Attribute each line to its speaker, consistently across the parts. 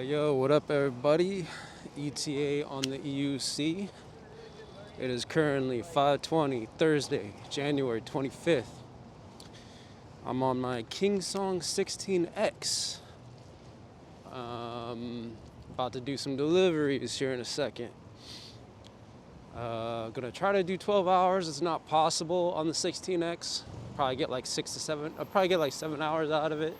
Speaker 1: Yo, what up, everybody? ETA on the EUC. It is currently 5:20 Thursday, January 25th. I'm on my Kingsong 16X. About to do some deliveries here in a second. Gonna try to do 12 hours. It's not possible on the 16X. Probably get like 6 to 7. I'll probably get like 7 hours out of it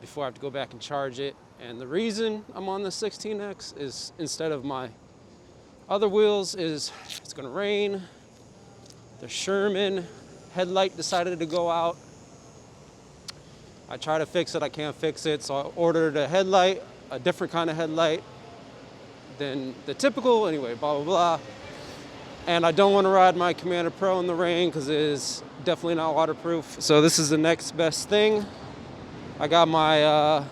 Speaker 1: before I have to go back and charge it. And the reason I'm on the 16X is instead of my other wheels is it's gonna rain. The Sherman headlight decided to go out. I try to fix it, I can't fix it. So I ordered a headlight, a different kind of headlight than the typical, anyway, blah, blah, blah. And I don't wanna ride my Commander Pro in the rain because it is definitely not waterproof. So this is the next best thing. I got my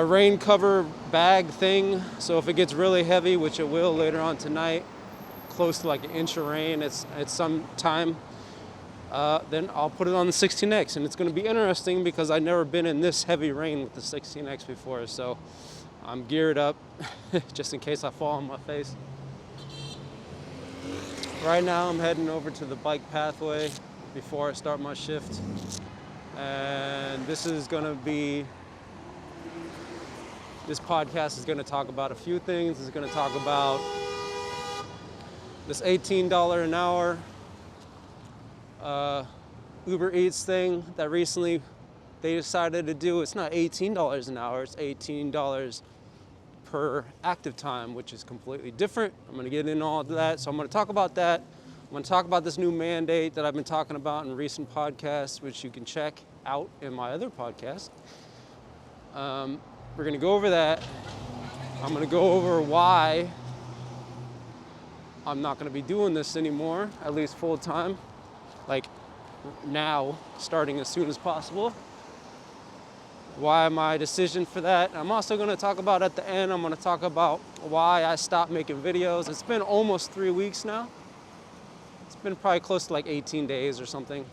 Speaker 1: rain cover bag thing, so if it gets really heavy, which it will later on tonight, close to like an inch of rain at some time, then I'll put it on the 16X, and it's going to be interesting because I've never been in this heavy rain with the 16X before, so I'm geared up just in case I fall on my face. Right now I'm heading over to the bike pathway before I start my shift, and this podcast is going to talk about a few things. It's going to talk about this $18 an hour Uber Eats thing that recently they decided to do. It's not $18 an hour, it's $18 per active time, which is completely different. I'm going to get into all of that. So I'm going to talk about that. I'm going to talk about this new mandate that I've been talking about in recent podcasts, which you can check out in my other podcast. We're going to go over that. I'm going to go over why I'm not going to be doing this anymore, at least full time, like now, starting as soon as possible. Why my decision for that. I'm also going to talk about at the end, I'm going to talk about why I stopped making videos. It's been almost 3 weeks now. It's been probably close to like 18 days or something.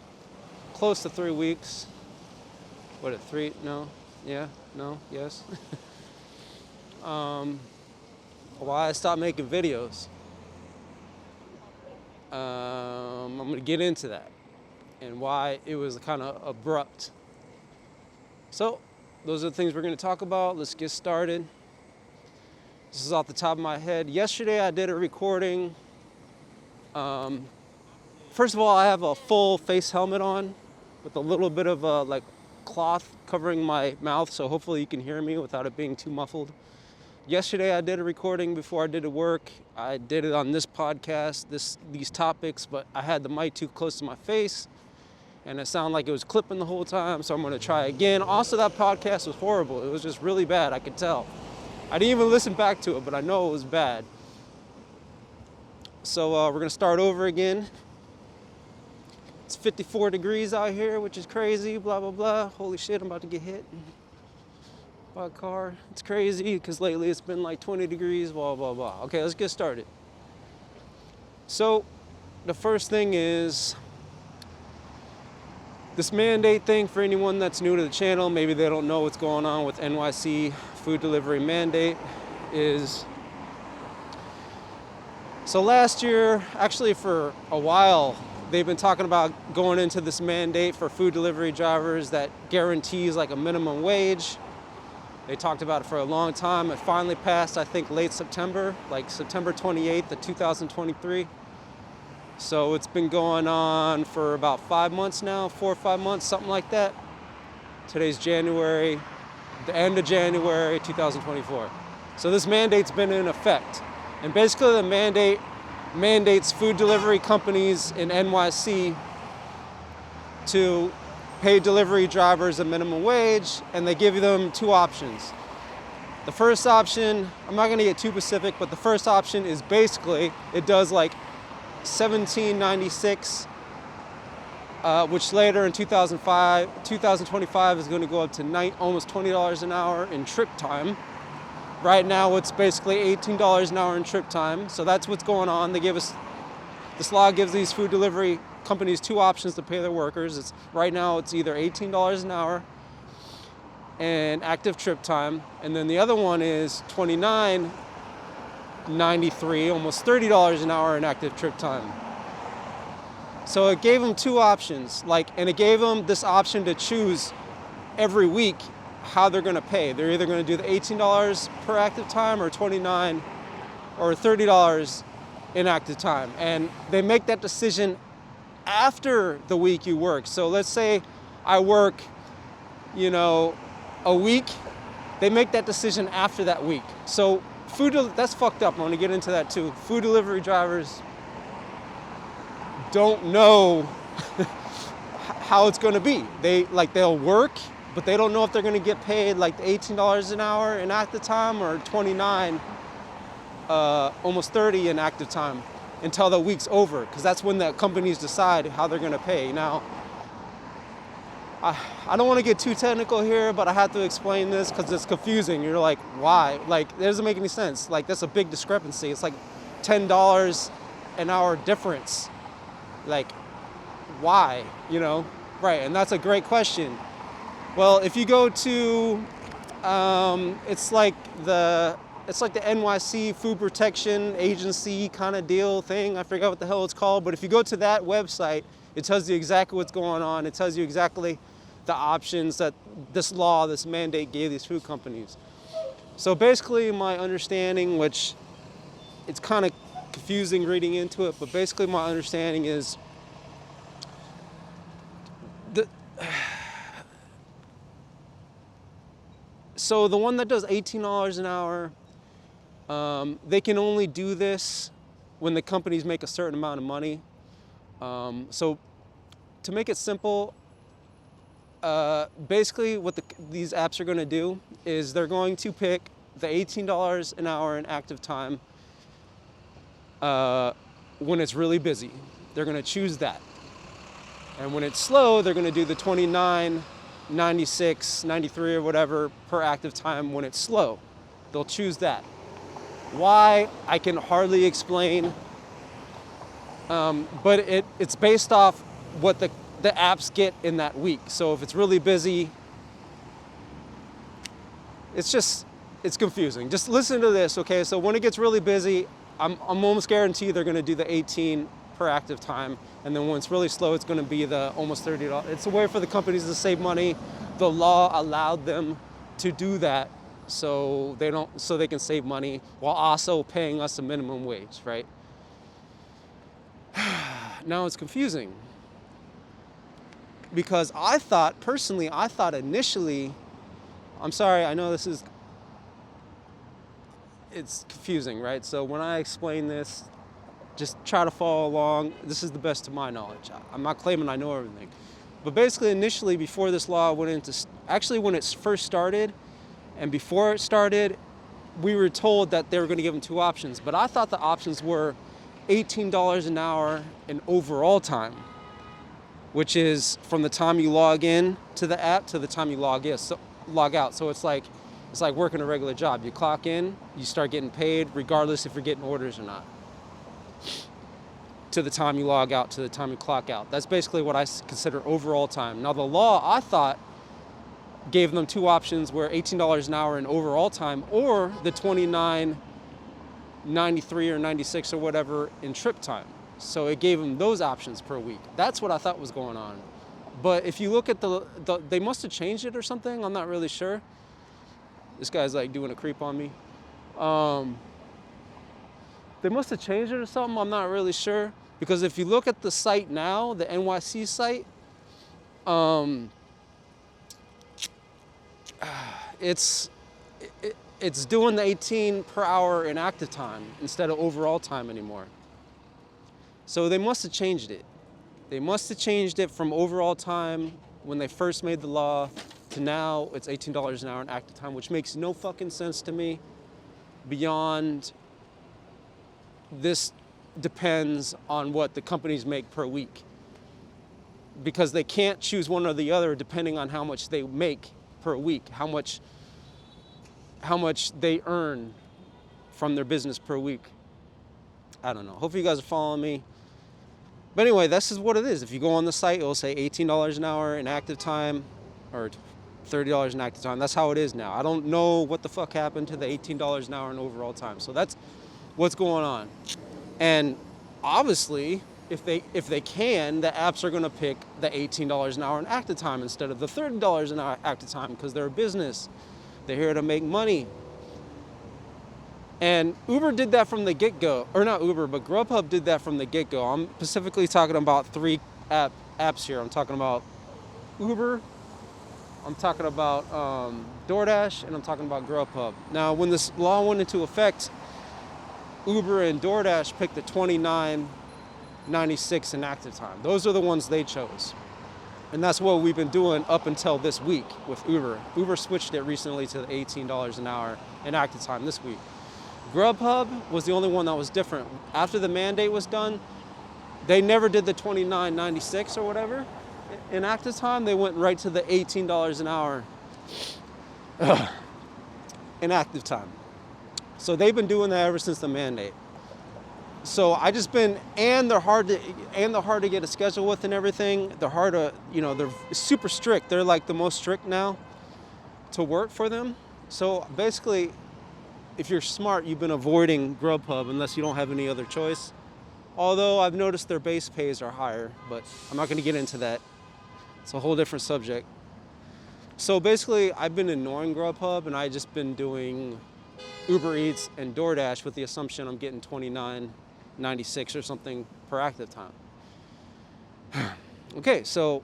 Speaker 1: Close to 3 weeks. What, 3? No. Yeah, no, yes. Why I stopped making videos. I'm going to get into that and why it was kind of abrupt. So, those are the things we're going to talk about. Let's get started. This is off the top of my head. Yesterday I did a recording. First of all, I have a full face helmet on with a little bit of a cloth covering my mouth, so hopefully you can hear me without it being too muffled. Yesterday I did a recording before I did the work. I did it on this podcast, these topics, but I had the mic too close to my face and it sounded like it was clipping the whole time, so I'm going to try again. Also, that podcast was horrible. It was just really bad, I could tell. I didn't even listen back to it, but I know it was bad. So we're going to start over again. It's 54 degrees out here, which is crazy, blah, blah, blah. Holy shit, I'm about to get hit by a car. It's crazy because lately it's been like 20 degrees, blah, blah, blah. Okay, let's get started. So the first thing is this mandate thing. For anyone that's new to the channel, maybe they don't know what's going on with NYC food delivery mandate is... So last year, actually for a while, they've been talking about going into this mandate for food delivery drivers that guarantees like a minimum wage. They talked about it for a long time. It finally passed, I think, late September, like September 28th of 2023. So it's been going on for about 5 months now, 4 or 5 months, something like that. Today's January, the end of January 2024. So this mandate's been in effect. And basically the mandate mandates food delivery companies in NYC to pay delivery drivers a minimum wage, and they give them two options. The first option, I'm not going to get too specific, but the first option is basically it does like $17.96, which later in 2025 is going to go up to almost $20 an hour in trip time. Right now it's basically $18 an hour in trip time, so that's what's going on. This law gives these food delivery companies two options to pay their workers. Right now it's either $18 an hour in active trip time, and then the other one is $29.93, almost $30 an hour in active trip time. So it gave them two options, and it gave them this option to choose every week how they're going to pay. They're either going to do the $18 per active time or $29 or $30 in active time. And they make that decision after the week you work. So let's say I work, a week, they make that decision after that week. So that's fucked up. I'm going to get into that too. Food delivery drivers don't know how it's going to be. They'll work, but they don't know if they're going to get paid the $18 an hour in active time or $29, almost $30 in active time until the week's over, because that's when the companies decide how they're going to pay. Now, I don't want to get too technical here, but I have to explain this because it's confusing. You're like, why? It doesn't make any sense. That's a big discrepancy. It's $10 an hour difference. Why? Right, and that's a great question. Well, if you go to, it's like the NYC Food Protection Agency kind of deal thing. I forgot what the hell it's called, but if you go to that website, it tells you exactly what's going on. It tells you exactly the options that this mandate gave these food companies. So basically my understanding, which it's kind of confusing reading into it, but basically my understanding is so the one that does $18 an hour, they can only do this when the companies make a certain amount of money. So to make it simple, basically what these apps are going to do is they're going to pick the $18 an hour in active time when it's really busy. They're going to choose that. And when it's slow, they're going to do the $29, $96, $93 or whatever per active time when it's slow. They'll choose that. Why, I can hardly explain, but it's based off what the apps get in that week. So if it's really busy, it's confusing. Just listen to this, okay? So when it gets really busy, I'm almost guaranteed they're gonna do the 18 per active time, and then when it's really slow, it's gonna be the almost $30. It's a way for the companies to save money. The law allowed them to do that so they can save money while also paying us a minimum wage, right? Now it's confusing because I thought initially, I'm sorry, I know it's confusing, right? So when I explain this, just try to follow along. This is the best to my knowledge. I'm not claiming I know everything. But basically, initially, before this law went into, actually when it first started, and before it started, we were told that they were going to give them two options. But I thought the options were $18 an hour in overall time, which is from the time you log in to the app to the time you log out. So it's like working a regular job. You clock in, you start getting paid regardless if you're getting orders or not, to the time you log out, to the time you clock out. That's basically what I consider overall time. Now the law, I thought, gave them two options, where $18 an hour in overall time or the $29.93 or 96 or whatever in trip time. So it gave them those options per week. That's what I thought was going on. But if you look at they must have changed it or something. I'm not really sure. This guy's doing a creep on me. They must have changed it or something. I'm not really sure. Because if you look at the site now, the NYC'S site, it's doing the 18 per hour in active time instead of overall time anymore. So they must have changed it. They must have changed it from overall time when they first made the law to now it's $18 an hour in active time, which makes no fucking sense to me. Beyond, this depends on what the companies make per week, because they can't choose one or the other depending on how much they make per week, how much they earn from their business per week. I don't know. Hopefully you guys are following me. But anyway, this is what it is. If you go on the site, it'll say $18 an hour in active time, or $30 in active time. That's how it is now. I don't know what the fuck happened to the $18 an hour in overall time. So that's what's going on. And obviously, if they can, the apps are going to pick the $18 an hour in active time instead of the $30 an hour active time because they're a business. They're here to make money. And Uber did that from the get-go. Or not Uber, but Grubhub did that from the get-go. I'm specifically talking about 3 apps here. I'm talking about Uber, I'm talking about DoorDash, and I'm talking about Grubhub. Now, when this law went into effect, Uber and DoorDash picked the $29.96 in active time. Those are the ones they chose. And that's what we've been doing up until this week with Uber. Uber switched it recently to the $18 an hour in active time this week. Grubhub was the only one that was different. After the mandate was done, they never did the $29.96 or whatever in active time. They went right to the $18 an hour in active time. So they've been doing that ever since the mandate. So I just been, and they're hard to get a schedule with and everything. They're hard to, they're super strict. They're like the most strict now to work for them. So basically, if you're smart, you've been avoiding Grubhub unless you don't have any other choice. Although I've noticed their base pays are higher, but I'm not going to get into that. It's a whole different subject. So basically, I've been ignoring Grubhub, and I've just been doing Uber Eats and DoorDash with the assumption I'm getting $29.96 or something per active time. Okay, so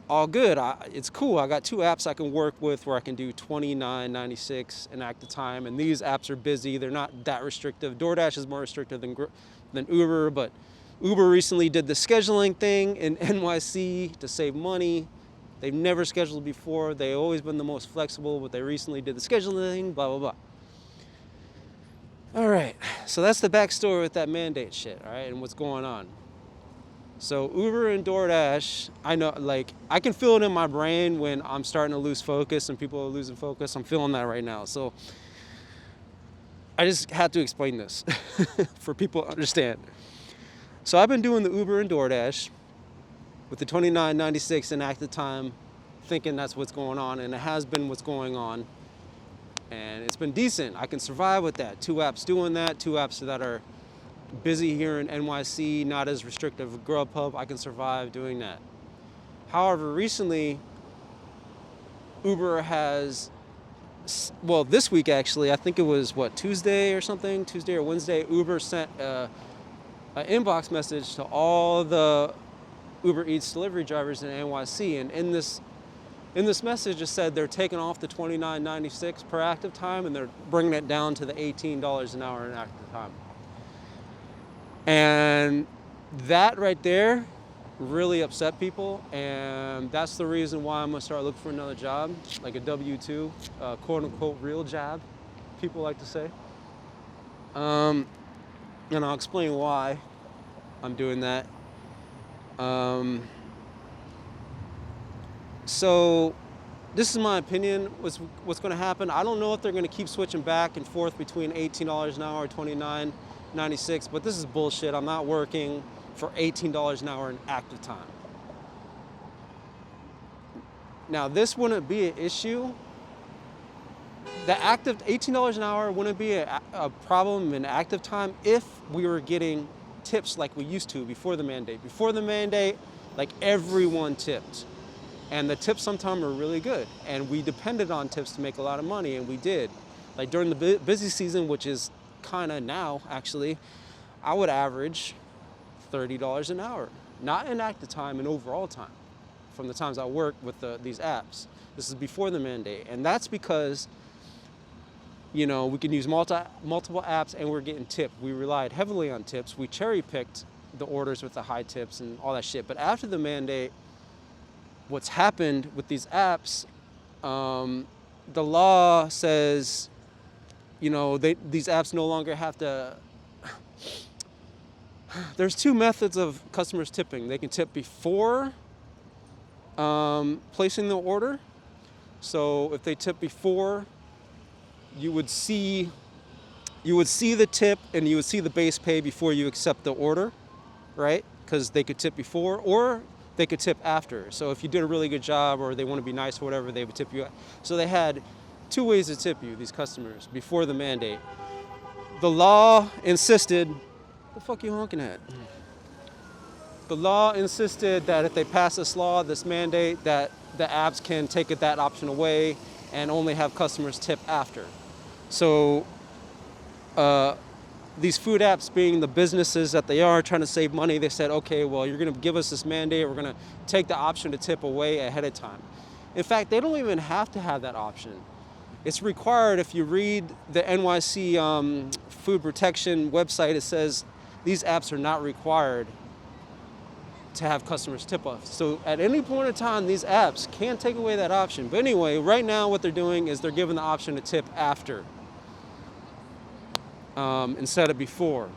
Speaker 1: all good. It's cool. I got 2 apps I can work with where I can do $29.96 in active time, and these apps are busy. They're not that restrictive. DoorDash is more restrictive than Uber, but Uber recently did the scheduling thing in NYC to save money. They've never scheduled before. They've always been the most flexible, but they recently did the scheduling thing, blah, blah, blah. All right, so that's the backstory with that mandate shit, all right, and what's going on. So Uber and DoorDash, I know, I can feel it in my brain when I'm starting to lose focus and people are losing focus. I'm feeling that right now. So I just had to explain this for people to understand. So I've been doing the Uber and DoorDash with the $29.96 in active time, thinking that's what's going on, and it has been what's going on. And it's been decent. I can survive with that. 2 apps doing that, 2 apps that are busy here in NYC, not as restrictive as Grubhub. I can survive doing that. However, recently, Uber has, this week actually, I think it was, Tuesday or Wednesday, Uber sent an inbox message to all the Uber Eats delivery drivers in NYC. And in this message, it said they're taking off the $29.96 per active time, and they're bringing it down to the $18 an hour in active time. And that right there really upset people, and that's the reason why I'm gonna start looking for another job, like a W-2, quote-unquote real job, people like to say. And I'll explain why I'm doing that. So this is my opinion, what's gonna happen. I don't know if they're gonna keep switching back and forth between $18 an hour or $29.96, but this is bullshit. I'm not working for $18 an hour in active time. Now, this wouldn't be an issue. The active $18 an hour wouldn't be a problem in active time if we were getting tips like we used to before the mandate. Before the mandate, everyone tipped. And the tips sometimes are really good. And we depended on tips to make a lot of money, and we did. During the busy season, which is kind of now, actually, I would average $30 an hour. Not in active time, in overall time, from the times I worked with these apps. This is before the mandate. And that's because, we can use multiple apps and we're getting tipped. We relied heavily on tips. We cherry-picked the orders with the high tips and all that shit. But after the mandate, what's happened with these apps, the law says, these apps no longer have to. There's 2 methods of customers tipping. They can tip before placing the order. So if they tip before, you would see the tip and you would see the base pay before you accept the order, right? Because they could tip before. Or they could tip after. So if you did a really good job or they want to be nice or whatever, they would tip you. So they had 2 ways to tip you, these customers, before the mandate. The law insisted, the fuck you honking at? The law insisted that if they pass this law, this mandate, that the apps can take that option away and only have customers tip after. So these food apps, being the businesses that they are trying to save money, they said, okay, well, you're going to give us this mandate. We're going to take the option to tip away ahead of time. In fact, they don't even have to have that option. It's required. If you read the NYC food protection website, it says these apps are not required to have customers tip off. So at any point in time, these apps can take away that option. But anyway, right now what they're doing is they're giving the option to tip after. Instead of before.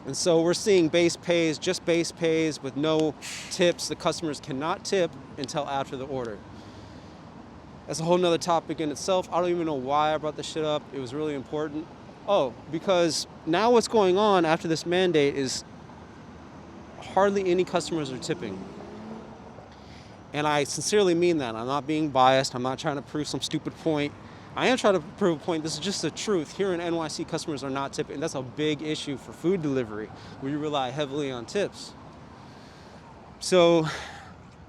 Speaker 1: And so we're seeing base pays, just base pays with no tips. The customers cannot tip until after the order. That's a whole nother topic in itself. I don't even know why I brought this shit up. It was really important. Oh, because now what's going on after this mandate is hardly any customers are tipping. And I sincerely mean that. I'm not being biased. I'm not trying to prove some stupid point. I am trying to prove a point. This is just the truth. Here in NYC, customers are not tipping. That's a big issue for food delivery. We rely heavily on tips. So,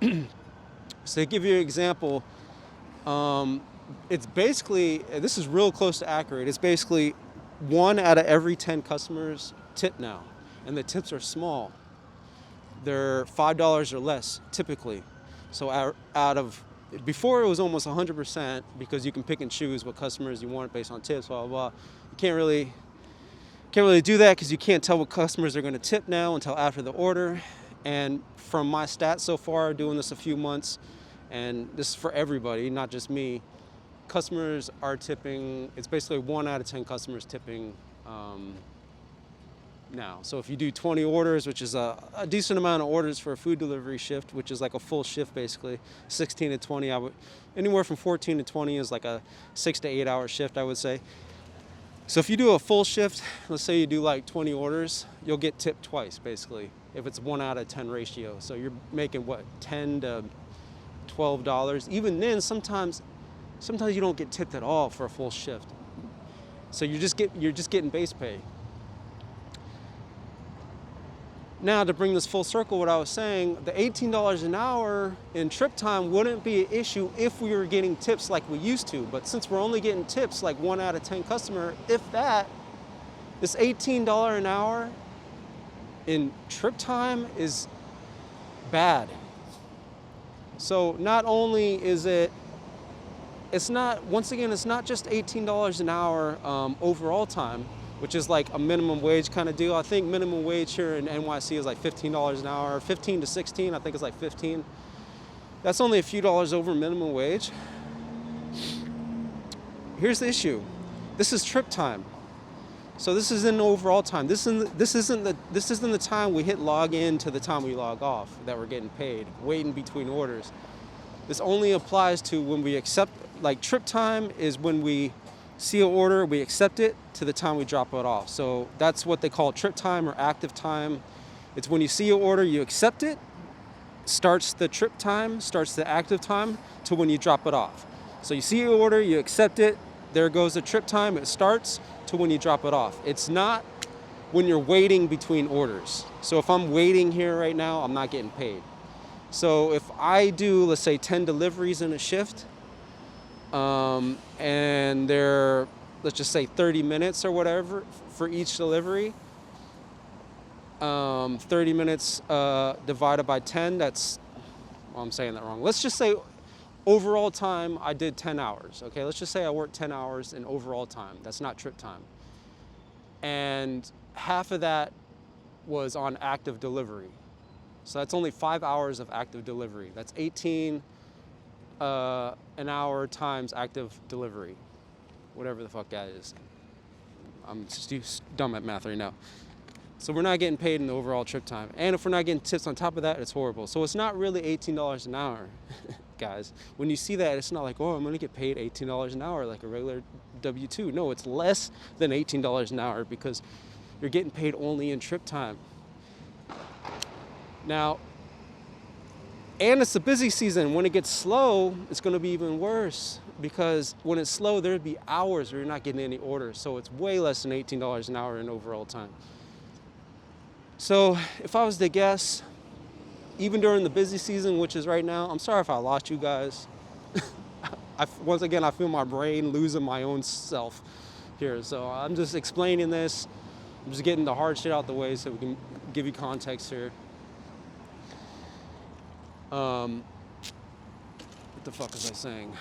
Speaker 1: to give you an example, it's basically, this is real close to accurate. It's basically 1 out of every 10 customers tip now. And the tips are small. They're $5 or less, typically. So out of, before it was almost 100% because you can pick and choose what customers you want based on tips, blah, blah, blah. You can't really do that because you can't tell what customers are going to tip now until after the order. And from my stats so far, doing this a few months, and this is for everybody, not just me, customers are tipping. It's basically 1 out of 10 customers tipping now. So if you do 20 orders, which is a decent amount of orders for a food delivery shift, which is like a full shift basically, 16 to 20, anywhere from 14 to 20 is like a 6 to 8 hour shift, I would say. So if you do a full shift, let's say you do like 20 orders, you'll get tipped twice basically, if it's 1 out of 10 ratio. So you're making what, $10 to $12. Even then, sometimes you don't get tipped at all for a full shift. So you're just getting base pay. Now, to bring this full circle, what I was saying, the $18 an hour in trip time wouldn't be an issue if we were getting tips like we used to. But since we're only getting tips like 1 out of 10 customer, if that, this $18 an hour in trip time is bad. So not only is it's not just $18 an hour overall time, which is like a minimum wage kind of deal. I think minimum wage here in NYC is like $15 an hour, 15 to 16, I think it's like 15. That's only a few dollars over minimum wage. Here's the issue. This is trip time. So this isn't overall time. This isn't the time we hit log in to the time we log off that we're getting paid, waiting between orders. This only applies to when we accept, like trip time is when we see an order, we accept it to the time we drop it off. So that's what they call trip time or active time. It's when you see an order, you accept it, starts the trip time, starts the active time to when you drop it off. So you see an order, you accept it, there goes the trip time, it starts to when you drop it off. It's not when you're waiting between orders. So if I'm waiting here right now, I'm not getting paid. So if I do, let's say 10 deliveries in a shift, and they're, let's just say 30 minutes or whatever for each delivery. 30 minutes divided by 10, that's, well, I'm saying that wrong. Let's just say overall time, I did 10 hours, okay? Let's just say I worked 10 hours in overall time. That's not trip time. And half of that was on active delivery. So that's only 5 hours of active delivery. That's 18 an hour times active delivery, whatever the fuck that is. I'm just dumb at math right now. So we're not getting paid in the overall trip time. And if we're not getting tips on top of that, it's horrible. So it's not really $18 an hour, guys. When you see that, it's not like, oh, I'm gonna get paid $18 an hour like a regular W-2. No, it's less than $18 an hour because you're getting paid only in trip time. Now, And it's a busy season. When it gets slow, it's going to be even worse, because when it's slow, there'd be hours where you're not getting any orders. So it's way less than $18 an hour in overall time. So if I was to guess, even during the busy season, which is right now, I'm sorry if I lost you guys. Once again, I feel my brain losing my own self here. So I'm just explaining this. I'm just getting the hard shit out the way so we can give you context here. What the fuck was I saying?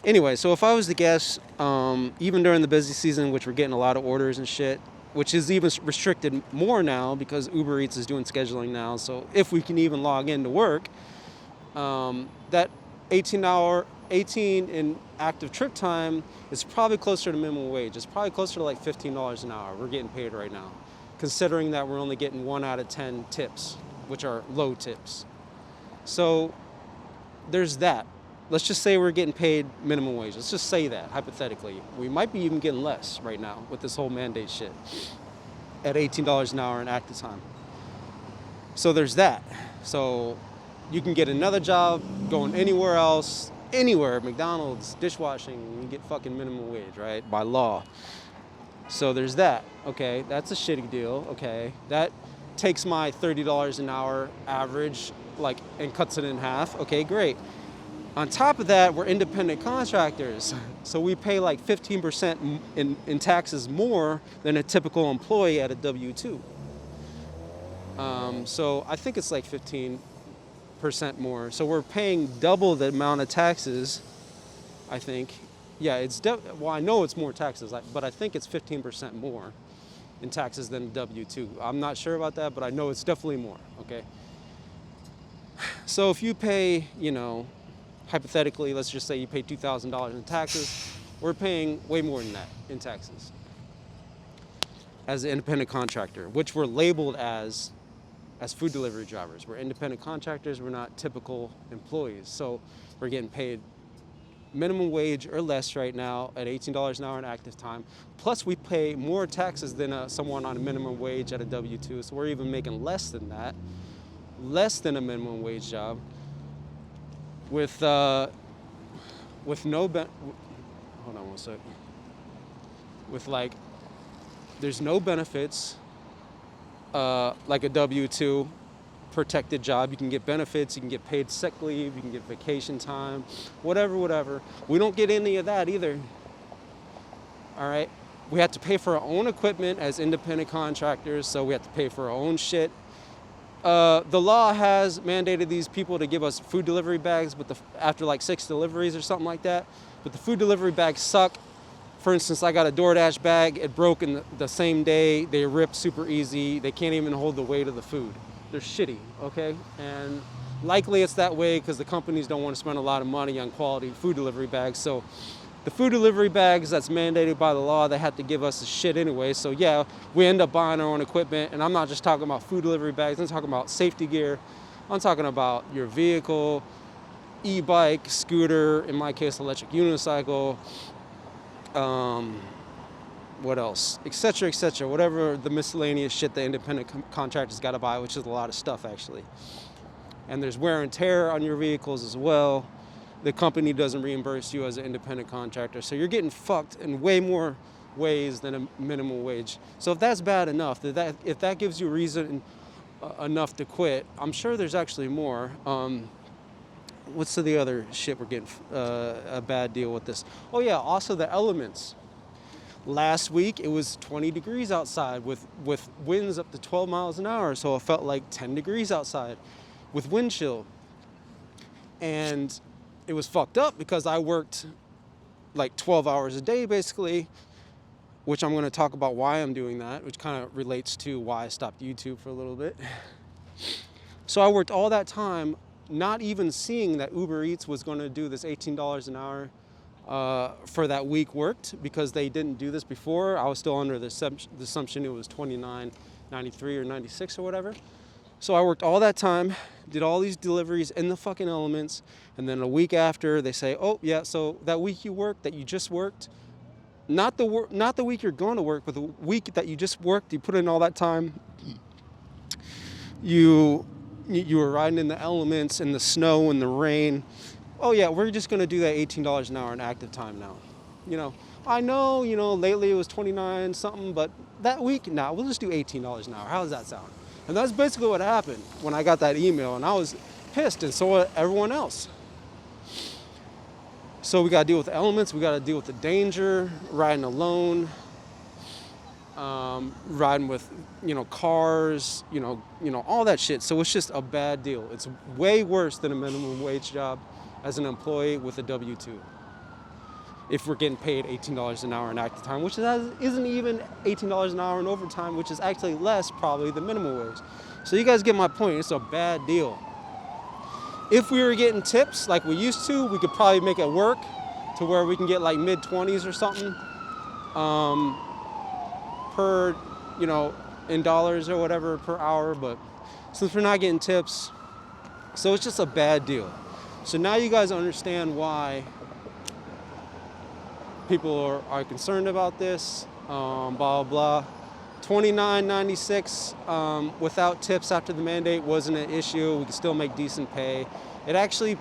Speaker 1: Anyway, so if I was to guess, even during the busy season, which we're getting a lot of orders and shit, which is even restricted more now because Uber Eats is doing scheduling now. So if we can even log in to work, that 18 in active trip time is probably closer to minimum wage. It's probably closer to like $15 an hour we're getting paid right now, considering that we're only getting 1 out of 10 tips, which are low tips. So there's that. Let's just say we're getting paid minimum wage. Let's just say that, hypothetically. We might be even getting less right now with this whole mandate shit at $18 an hour in active time. So there's that. So you can get another job going anywhere else, anywhere, McDonald's, dishwashing, you get fucking minimum wage, right? By law. So there's that. Okay, that's a shitty deal. Okay, that takes my $30 an hour average, like, and cuts it in half. Okay, great. On top of that, we're independent contractors. So we pay like 15% in taxes more than a typical employee at a W-2. So I think it's like 15% more. So we're paying double the amount of taxes, I think. Yeah, well, I know it's more taxes, but I think it's 15% more in taxes than W-2. I'm not sure about that, but I know it's definitely more, okay? So if you pay, hypothetically, let's just say you pay $2,000 in taxes, we're paying way more than that in taxes as an independent contractor, which we're labeled as food delivery drivers. We're independent contractors, we're not typical employees. So we're getting paid minimum wage or less right now at $18 an hour in active time. Plus we pay more taxes than someone on a minimum wage at a W-2. So we're even making less than that, less than a minimum wage job. With no hold on one sec. With there's no benefits, like a W-2 protected job. You can get benefits, you can get paid sick leave, you can get vacation time, whatever. We don't get any of that either. All right. We have to pay for our own equipment as independent contractors, so we have to pay for our own shit. The law has mandated these people to give us food delivery bags, but after like 6 deliveries or something like that. But the food delivery bags suck. For instance, I got a DoorDash bag. It broke in the same day. They rip super easy. They can't even hold the weight of the food. They're shitty, okay? And likely it's that way because the companies don't want to spend a lot of money on quality food delivery bags. So the food delivery bags that's mandated by the law, they have to give us the shit anyway. So yeah, we end up buying our own equipment. And I'm not just talking about food delivery bags. I'm talking about safety gear. I'm talking about your vehicle, e-bike, scooter, in my case, electric unicycle, what else, etc., whatever the miscellaneous shit the independent contractors got to buy, which is a lot of stuff actually. And there's wear and tear on your vehicles as well. The company doesn't reimburse you as an independent contractor, so you're getting fucked in way more ways than a minimum wage. So if that's bad enough, if that gives you reason enough to quit, I'm sure there's actually more. What's the other shit we're getting a bad deal with this? Oh yeah, also the elements. Last week it was 20 degrees outside with winds up to 12 miles an hour, so it felt like 10 degrees outside with wind chill. And it was fucked up because I worked like 12 hours a day basically, which I'm going to talk about why I'm doing that, which kind of relates to why I stopped YouTube for a little bit. So I worked all that time not even seeing that Uber Eats was going to do this $18 an hour for that week worked, because they didn't do this before. I was still under the assumption it was $29.93 or 96 or whatever. So I worked all that time, did all these deliveries in the fucking elements, and then a week after they say, oh yeah, so that week you worked, that you just worked, not the week you're going to work, but the week that you just worked, you put in all that time, you you were riding in the elements, in the snow and the rain. Oh yeah, we're just gonna do that $18 an hour in active time now. You know, I know, lately it was 29 something, but that week, nah, we'll just do $18 an hour. How does that sound? And that's basically what happened when I got that email, and I was pissed, and so was everyone else. So we gotta deal with the elements, we gotta deal with the danger, riding alone, riding with, cars, all that shit. So it's just a bad deal. It's way worse than a minimum wage job as an employee with a W-2. If we're getting paid $18 an hour in active time, which isn't even $18 an hour in overtime, which is actually less probably than minimum wage. So you guys get my point. It's a bad deal. If we were getting tips like we used to, we could probably make it work to where we can get like mid-20s or something per, in dollars or whatever per hour. But since we're not getting tips, so it's just a bad deal. So now you guys understand why people are concerned about this, blah, blah, blah. $29.96 without tips after the mandate wasn't an issue. We could still make decent pay. It actually,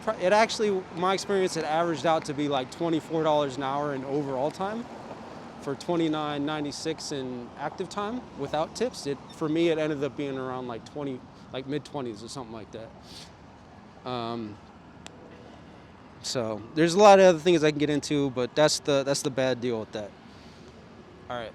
Speaker 1: my experience, it averaged out to be like $24 an hour in overall time for $29.96 in active time without tips. For me, it ended up being around like mid-20s or something like that. So there's a lot of other things I can get into, but that's the bad deal with that. All right.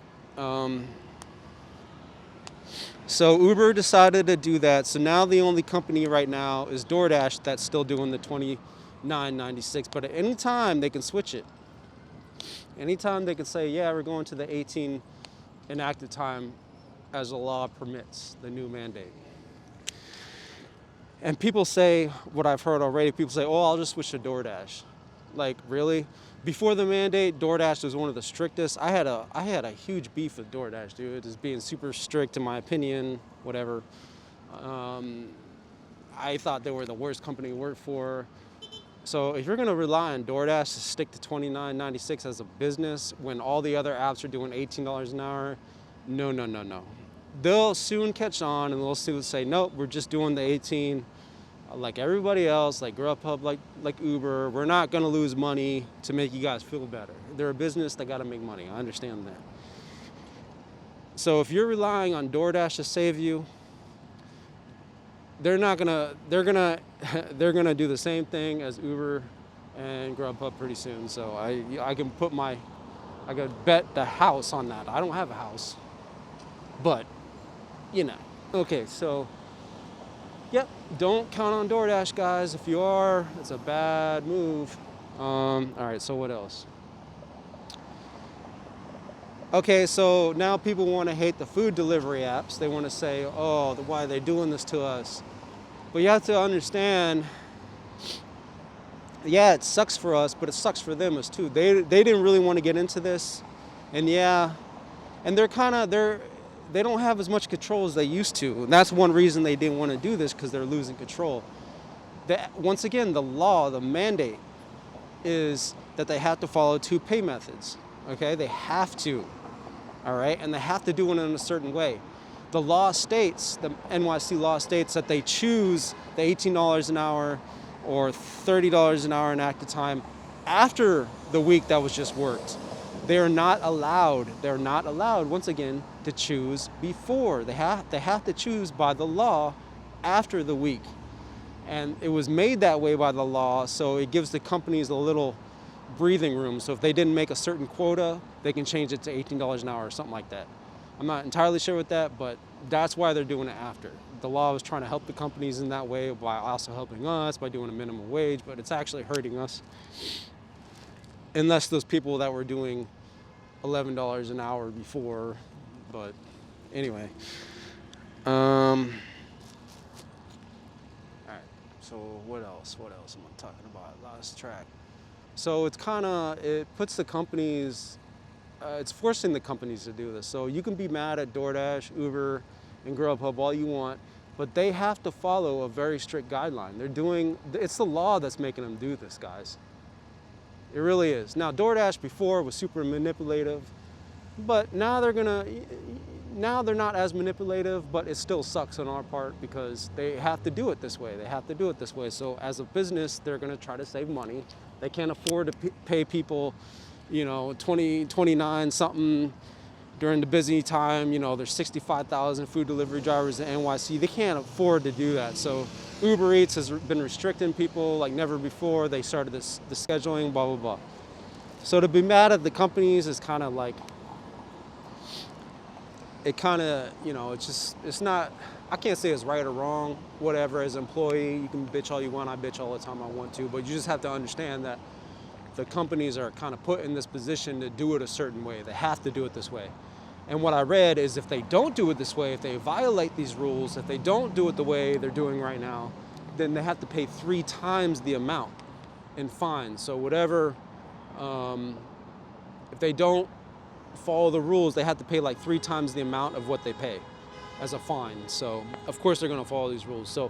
Speaker 1: So Uber decided to do that. So now the only company right now is DoorDash that's still doing the $29.96. But at any time they can switch it. Anytime they can say, yeah, we're going to the 18 in active time as the law permits, the new mandate. And people say, what I've heard already, people say, oh, I'll just switch to DoorDash. Like, really? Before the mandate, DoorDash was one of the strictest. I had a huge beef with DoorDash, dude. It's being super strict in my opinion, whatever. I thought they were the worst company to work for. So if you're gonna rely on DoorDash to stick to $29.96 as a business when all the other apps are doing $18 an hour, no. They'll soon catch on and they'll soon say, nope, we're just doing the 18 like everybody else, like grubhub, like Uber. We're not gonna lose money to make you guys feel better. They're a business, they gotta make money, I understand that. So if you're relying on DoorDash to save you, they're gonna do the same thing as Uber and Grubhub pretty soon. So I can bet the house on that. I don't have a house, but okay, so yep, don't count on DoorDash, guys. If you are, it's a bad move. All right, so what else? Okay, so now people want to hate the food delivery apps. They want to say, oh, why are they doing this to us? But you have to understand, yeah, it sucks for us, but it sucks for them as too. They didn't really want to get into this, and yeah, and they don't have as much control as they used to. And that's one reason they didn't want to do this, because they're losing control. Once again, the law, the mandate is that they have to follow 2 pay methods. Okay, they have to. All right, and they have to do it in a certain way. The law states, the NYC law states that they choose the $18 an hour or $30 an hour in active time after the week that was just worked. They're not allowed, once again, to choose before. They have to choose by the law after the week. And it was made that way by the law, so it gives the companies a little breathing room. So if they didn't make a certain quota, they can change it to $18 an hour or something like that. I'm not entirely sure with that, but that's why they're doing it after. The law was trying to help the companies in that way by also helping us by doing a minimum wage, but it's actually hurting us. Unless those people that were doing $11 an hour before, but anyway. All right, so what else am I talking about? I lost track. So it puts the companies, it's forcing the companies to do this. So you can be mad at DoorDash, Uber, and Grubhub all you want, but they have to follow a very strict guideline. It's the law that's making them do this, guys. It really is. Now, DoorDash before was super manipulative, but now they're gonna, now they're not as manipulative, but it still sucks on our part because they have to do it this way. They have to do it this way. So as a business, they're going to try to save money. They can't afford to pay people, 20, 29 something during the busy time. There's 65,000 food delivery drivers in NYC. They can't afford to do that. So Uber Eats has been restricting people like never before. They started the scheduling, blah, blah, blah. So to be mad at the companies is kind of like, it's not, I can't say it's right or wrong, whatever. As an employee, you can bitch all you want. I bitch all the time I want to, but you just have to understand that the companies are kind of put in this position to do it a certain way. They have to do it this way. And what I read is if they don't do it this way, if they violate these rules, if they don't do it the way they're doing right now, then they have to pay 3 times the amount in fines. So whatever, if they don't follow the rules, they have to pay like 3 times the amount of what they pay as a fine. So of course they're going to follow these rules. So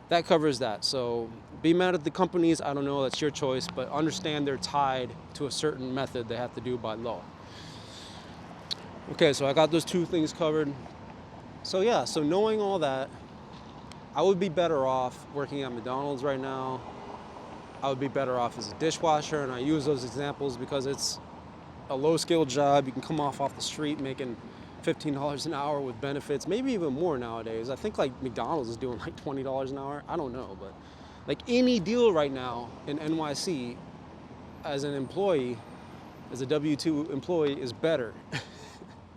Speaker 1: that covers that. So be mad at the companies. I don't know, that's your choice, but understand they're tied to a certain method they have to do by law. Okay, so I got those 2 things covered. So yeah, so knowing all that, I would be better off working at McDonald's right now. I would be better off as a dishwasher, and I use those examples because it's a low-skilled job. You can come off the street making $15 an hour with benefits, maybe even more nowadays. I think like McDonald's is doing like $20 an hour. I don't know, but like any deal right now in NYC as an employee, as a W-2 employee, is better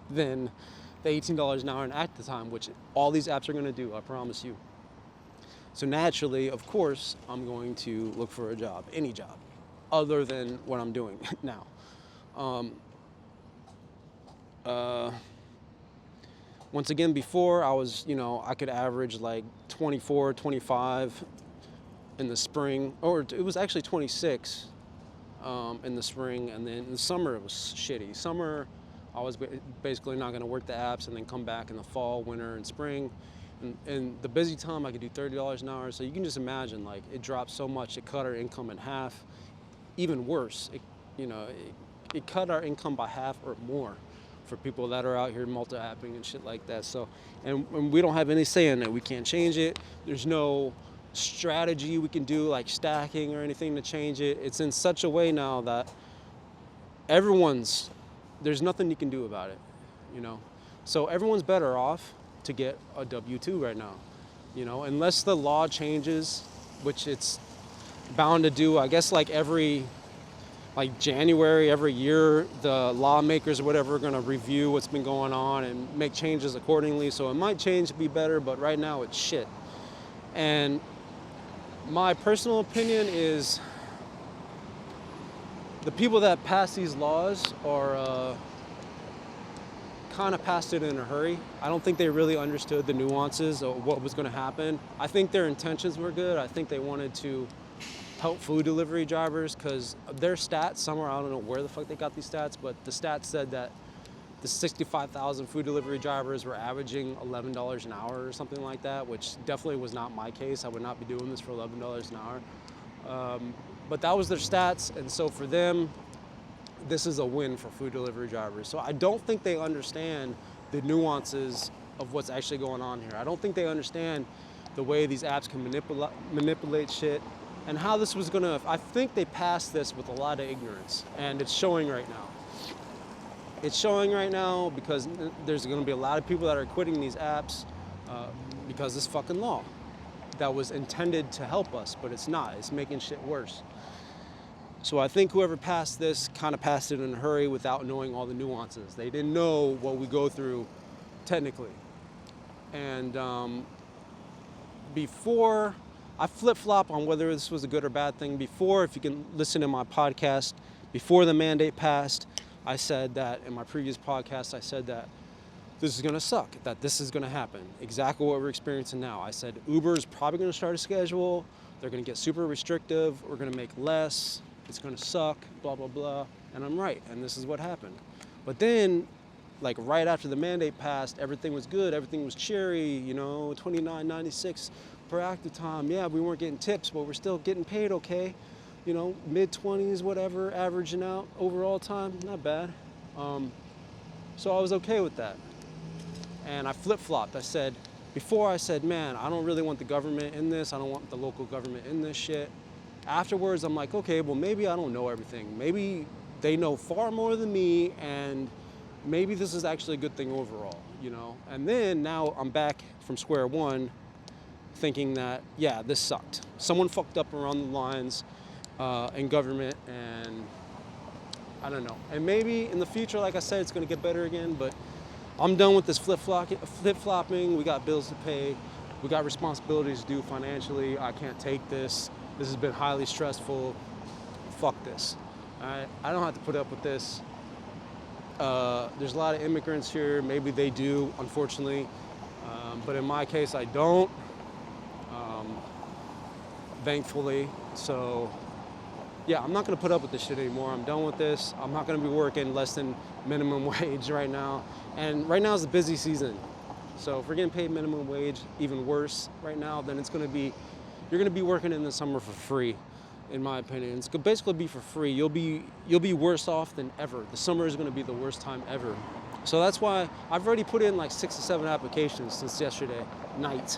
Speaker 1: than the $18 an hour at the time, which all these apps are going to do, I promise you. So naturally, of course, I'm going to look for a job, any job, other than what I'm doing now. Once again, before I was, I could average like 24, 25 in the spring, or it was actually 26 in the spring, and then in the summer it was shitty. Summer, I was basically not going to work the apps and then come back in the fall, winter, and spring. And the busy time, I could do $30 an hour. So you can just imagine, like, it dropped so much, it cut our income in half. Even worse, it cut our income by half or more for people that are out here multi-apping and shit like that. So, and we don't have any say in it. We can't change it. There's no strategy we can do, like stacking or anything, to change it. It's in such a way now that there's nothing you can do about it, So everyone's better off to get a W-2 right now, unless the law changes, which it's bound to do. I guess like January every year, the lawmakers or whatever are going to review what's been going on and make changes accordingly. So it might change to be better, but right now it's shit. And my personal opinion is the people that pass these laws are kind of passed it in a hurry. I don't think they really understood the nuances of what was going to happen. I think their intentions were good. I think they wanted to help food delivery drivers because their stats somewhere, I don't know where the fuck they got these stats, but the stats said that the 65,000 food delivery drivers were averaging $11 an hour or something like that, which definitely was not my case. I would not be doing this for $11 an hour. But that was their stats, and so for them, this is a win for food delivery drivers. So I don't think they understand the nuances of what's actually going on here. I don't think they understand the way these apps can manipulate shit and how this was gonna, I think they passed this with a lot of ignorance, and it's showing right now. It's showing right now because there's gonna be a lot of people that are quitting these apps because this fucking law that was intended to help us, but it's not. It's making shit worse. So I think whoever passed this kind of passed it in a hurry without knowing all the nuances. They didn't know what we go through technically. And before, I flip-flop on whether this was a good or bad thing. Before, if you can listen to my podcast, before the mandate passed, I said that in my previous podcast, I said that this is going to suck, that this is going to happen. Exactly what we're experiencing now. I said Uber is probably going to start a schedule. They're going to get super restrictive. We're going to make less. It's going to suck, blah, blah, blah. And I'm right. And this is what happened. But then, like right after the mandate passed, everything was good. Everything was cheery, $29.96 per active time. Yeah, we weren't getting tips, but we're still getting paid okay. Mid-20s, whatever, averaging out overall time. Not bad. So I was okay with that. and I flip-flopped. Before I said, man, I don't really want the government in this. I don't want the local government in this shit. Afterwards, I'm like, okay, well, maybe I don't know everything. Maybe they know far more than me, and maybe this is actually a good thing overall, you know? And then now I'm back from square one thinking that, yeah, this sucked. Someone fucked up around the lines in government, and I don't know. And maybe in the future, like I said, it's gonna get better again, but I'm done with this flip-flopping. We got bills to pay. We got responsibilities to do financially. I can't take this. This has been highly stressful. Fuck this. All right? I don't have to put up with this. There's a lot of immigrants here. Maybe they do, unfortunately. But in my case, I don't. Thankfully. So, yeah, I'm not going to put up with this shit anymore. I'm done with this. I'm not going to be working less than minimum wage right now. And right now is the busy season. So if we're getting paid minimum wage, even worse right now, then it's going to be, you're going to be working in the summer for free, in my opinion. It's going to basically be for free. You'll be worse off than ever. The summer is going to be the worst time ever. So that's why I've already put in like 6 or 7 applications since yesterday night.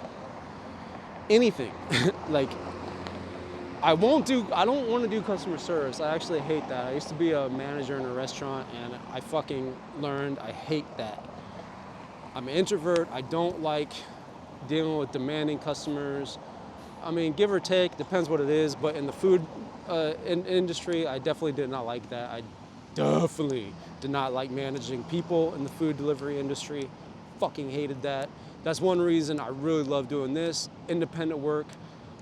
Speaker 1: Anything. Like, I don't want to do customer service. I actually hate that. I used to be a manager in a restaurant, and I fucking learned I hate that. I'm an introvert. I don't like dealing with demanding customers. I mean, give or take, depends what it is, but in the food industry, I definitely did not like that. I definitely did not like managing people in the food delivery industry. Fucking hated that. That's one reason I really love doing this. Independent work.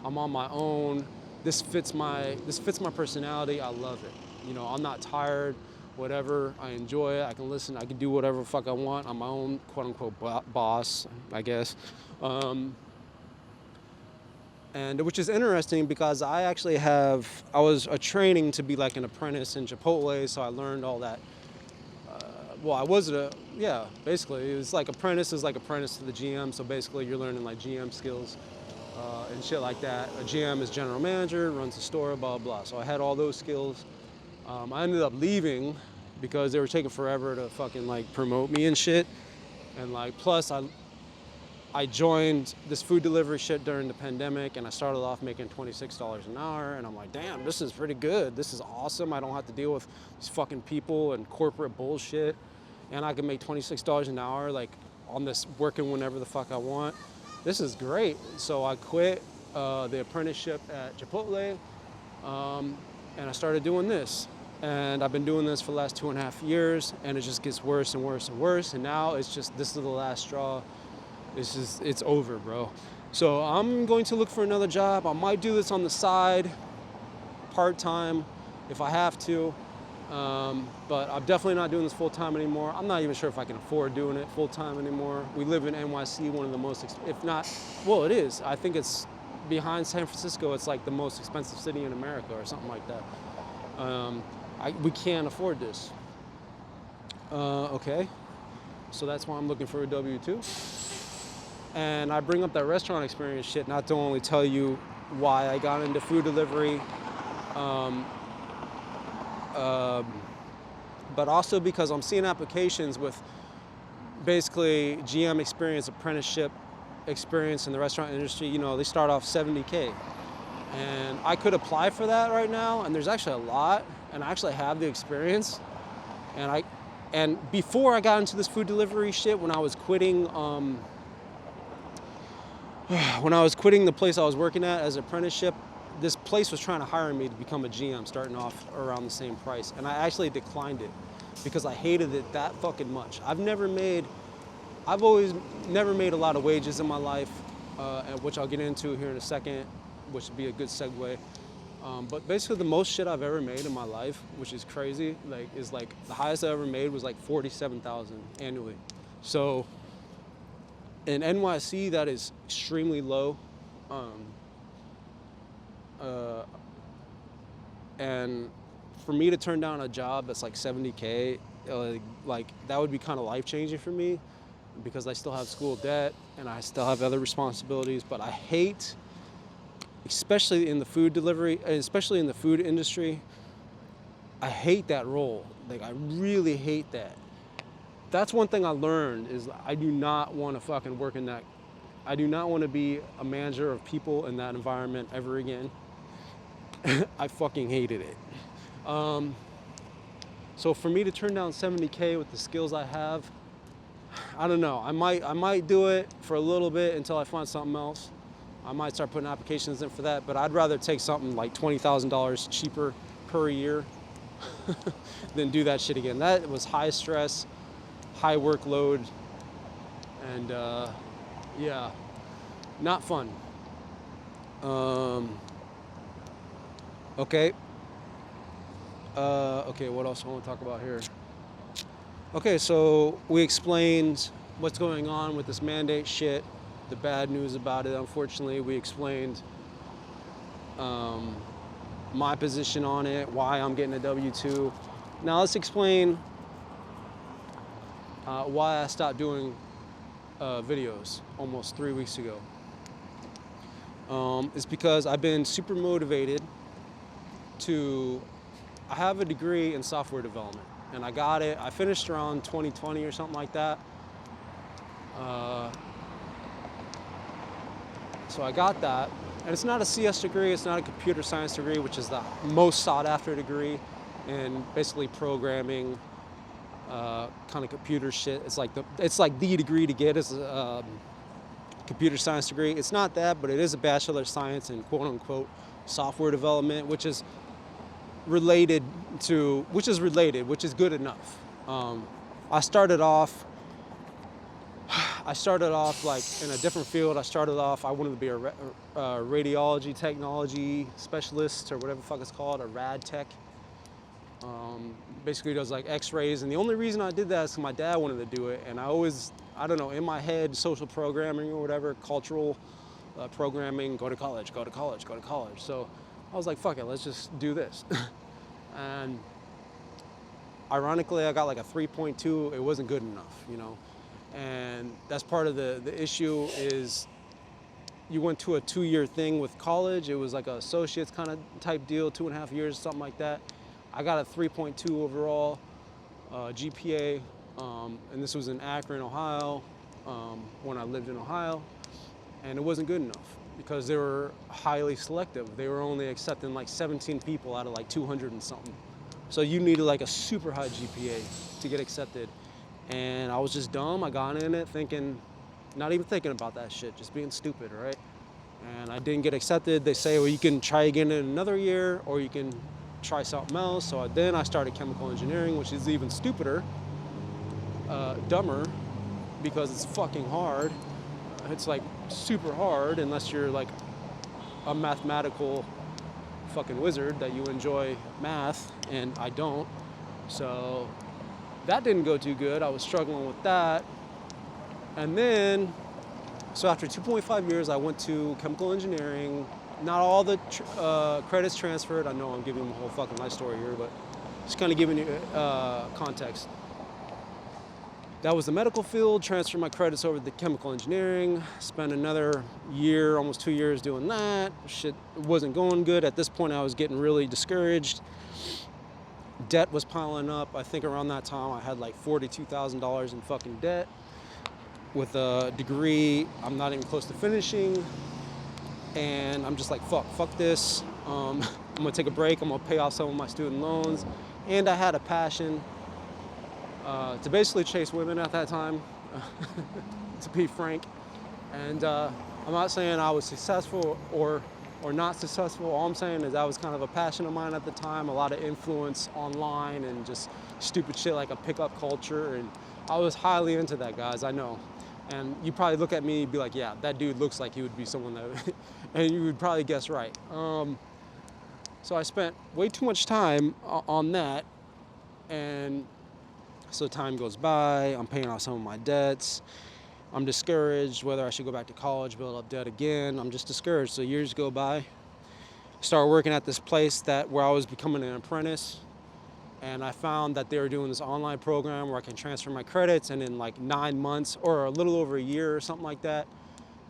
Speaker 1: I'm on my own. This fits my personality. I love it. You know, I'm not tired, whatever. I enjoy it. I can listen. I can do whatever the fuck I want. I'm my own quote unquote boss, I guess. And which is interesting because I was a training to be like an apprentice in Chipotle, so I learned all that. Basically, it was like apprentice is like apprentice to the GM, so basically you're learning like GM skills. And shit like that. A GM is general manager, runs the store, blah, blah. So I had all those skills. I ended up leaving because they were taking forever to fucking like promote me and shit. And like, plus I joined this food delivery shit during the pandemic, and I started off making $26 an hour, and I'm like, damn, this is pretty good. This is awesome. I don't have to deal with these fucking people and corporate bullshit. And I can make $26 an hour, like on this, working whenever the fuck I want. This is great. So I quit the apprenticeship at Chipotle, and I started doing this. And I've been doing this for the last 2.5 years, and it just gets worse and worse and worse. And now it's just, this is the last straw. It's over, bro. So I'm going to look for another job. I might do this on the side, part-time, if I have to. But I'm definitely not doing this full-time anymore. I'm not even sure if I can afford doing it full-time anymore. We live in NYC, one of the most, if not, well, it is. I think it's behind San Francisco. It's like the most expensive city in America or something like that. We can't afford this. Okay. So that's why I'm looking for a W-2. And I bring up that restaurant experience shit not to only tell you why I got into food delivery, but also because I'm seeing applications with basically GM experience, apprenticeship experience in the restaurant industry. You know, they start off $70K. And I could apply for that right now, and there's actually a lot, and I actually have the experience. And before I got into this food delivery shit, when I was quitting the place I was working at as an apprenticeship, this place was trying to hire me to become a GM, starting off around the same price. And I actually declined it because I hated it that fucking much. I've always never made a lot of wages in my life, which I'll get into here in a second, which would be a good segue. But basically the most shit I've ever made in my life, which is crazy, is the highest I ever made was like $47,000 annually. So in NYC, that is extremely low. And for me to turn down a job that's like $70K, that would be kind of life-changing for me because I still have school debt and I still have other responsibilities. But I hate, especially in the food delivery, especially in the food industry, I hate that role. Like, I really hate that. that's one thing I learned is I do not want to fucking work in that. I do not want to be a manager of people in that environment ever again. I fucking hated it. So for me to turn down 70K with the skills I have, I don't know. I might do it for a little bit until I find something else. I might start putting applications in for that, but I'd rather take something like $20,000 cheaper per year than do that shit again. That was high stress, high workload, and yeah, not fun. Okay. Okay, what else I want to talk about here? Okay, so we explained what's going on with this mandate shit, the bad news about it, unfortunately. We explained my position on it, why I'm getting a W-2. Now let's explain why I stopped doing videos almost 3 weeks ago. It's because I've been super motivated I have a degree in software development, and I got it. I finished around 2020 or something like that. So I got that, and it's not a CS degree, it's not a computer science degree, which is the most sought after degree in basically programming, kind of computer shit. It's like the degree to get is a computer science degree. It's not that, but it is a Bachelor of Science in quote unquote software development, which is related, which is good enough. I started off like in a different field. I wanted to be a radiology technology specialist or whatever the fuck it's called, a rad tech. Basically does like x-rays, and the only reason I did that is because my dad wanted to do it, and I don't know, in my head, social programming or whatever, cultural programming, go to college. So I was like, fuck it, let's just do this. And ironically, I got like a 3.2. It wasn't good enough, you know. And that's part of the issue is you went to a 2-year thing with college. It was like an associate's kind of type deal, 2.5 years, something like that. I got a 3.2 overall GPA, and this was in Akron, Ohio, when I lived in Ohio. And it wasn't good enough because they were highly selective. They were only accepting like 17 people out of like 200 and something. So you needed like a super high GPA to get accepted. And I was just dumb. I got in it not even thinking about that shit, just being stupid, right? And I didn't get accepted. They say, well, you can try again in another year, or you can try something else. So then I started chemical engineering, which is even stupider, dumber, because it's fucking hard. It's like super hard unless you're like a mathematical fucking wizard that you enjoy math, and I don't. So that didn't go too good. I was struggling with that. And then, so after 2.5 years, I went to chemical engineering. Not all the credits transferred. I know I'm giving you a whole fucking life story here, but just kind of giving you context. That was the medical field, transferred my credits over to chemical engineering, spent another year, almost 2 years doing that. Shit wasn't going good. At this point, I was getting really discouraged. Debt was piling up. I think around that time, I had like $42,000 in fucking debt. With a degree, I'm not even close to finishing. And I'm just like, fuck this. I'm gonna take a break. I'm gonna pay off some of my student loans. And I had a passion to basically chase women at that time, to be frank. And I'm not saying I was successful or not successful. All I'm saying is that was kind of a passion of mine at the time, a lot of influence online and just stupid shit like a pickup culture. And I was highly into that, guys, I know. And you probably look at me and be like, yeah, that dude looks like he would be someone that, and you would probably guess right. So I spent way too much time on that. And so time goes by, I'm paying off some of my debts. I'm discouraged whether I should go back to college, build up debt again. I'm just discouraged. So years go by. Started working at this place where I was becoming an apprentice. And I found that they were doing this online program where I can transfer my credits, and in like 9 months or a little over a year or something like that,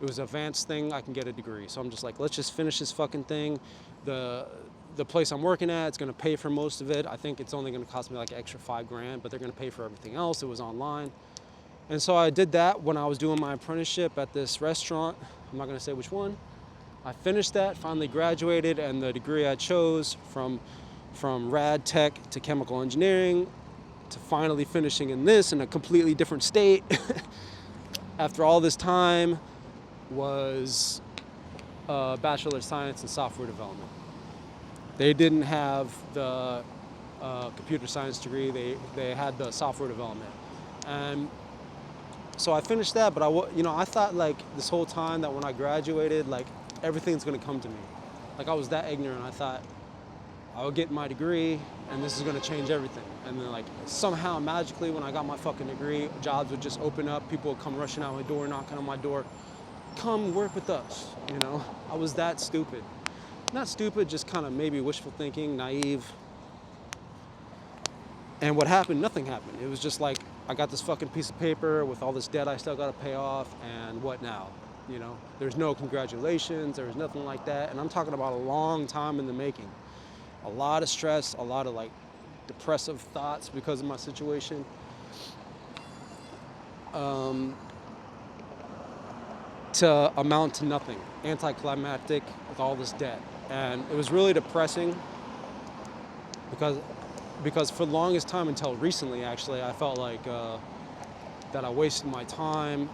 Speaker 1: it was an advanced thing, I can get a degree. So I'm just like, let's just finish this fucking thing. The the place I'm working at, it's gonna pay for most of it. I think it's only gonna cost me like an extra $5,000, but they're gonna pay for everything else. It was online. And so I did that when I was doing my apprenticeship at this restaurant. I'm not gonna say which one. I finished that, finally graduated, and the degree I chose from rad tech to chemical engineering to finally finishing in this in a completely different state after all this time was a Bachelor of Science in Software Development. They didn't have the computer science degree, they had the software development. And so I finished that, but I thought like this whole time that when I graduated, like everything's gonna come to me. Like I was that ignorant. I thought I would get my degree and this is gonna change everything. And then like somehow magically when I got my fucking degree, jobs would just open up, people would come rushing out my door, knocking on my door, come work with us, you know? I was that stupid. Not stupid, just kind of maybe wishful thinking, naive. And what happened? Nothing happened. It was just like, I got this fucking piece of paper with all this debt I still gotta pay off, and what now? You know, there's no congratulations, there's nothing like that. And I'm talking about a long time in the making. A lot of stress, a lot of like depressive thoughts because of my situation. To amount to nothing, anticlimactic with all this debt. And it was really depressing because for the longest time until recently, actually, I felt like that I wasted my time,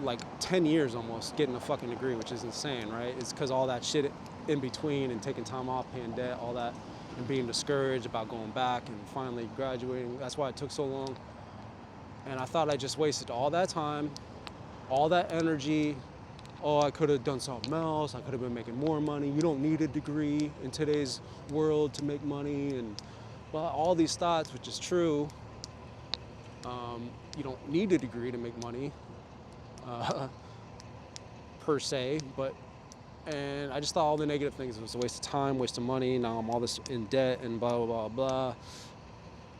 Speaker 1: like 10 years almost, getting a fucking degree, which is insane, right? It's because all that shit in between and taking time off, paying debt, all that, and being discouraged about going back and finally graduating. That's why it took so long. And I thought I just wasted all that time, all that energy. Oh, I could have done something else. I could have been making more money. You don't need a degree in today's world to make money. And well, all these thoughts, which is true. You don't need a degree to make money, per se. And I just thought all the negative things. It was a waste of time, waste of money. Now I'm all this in debt and blah, blah, blah,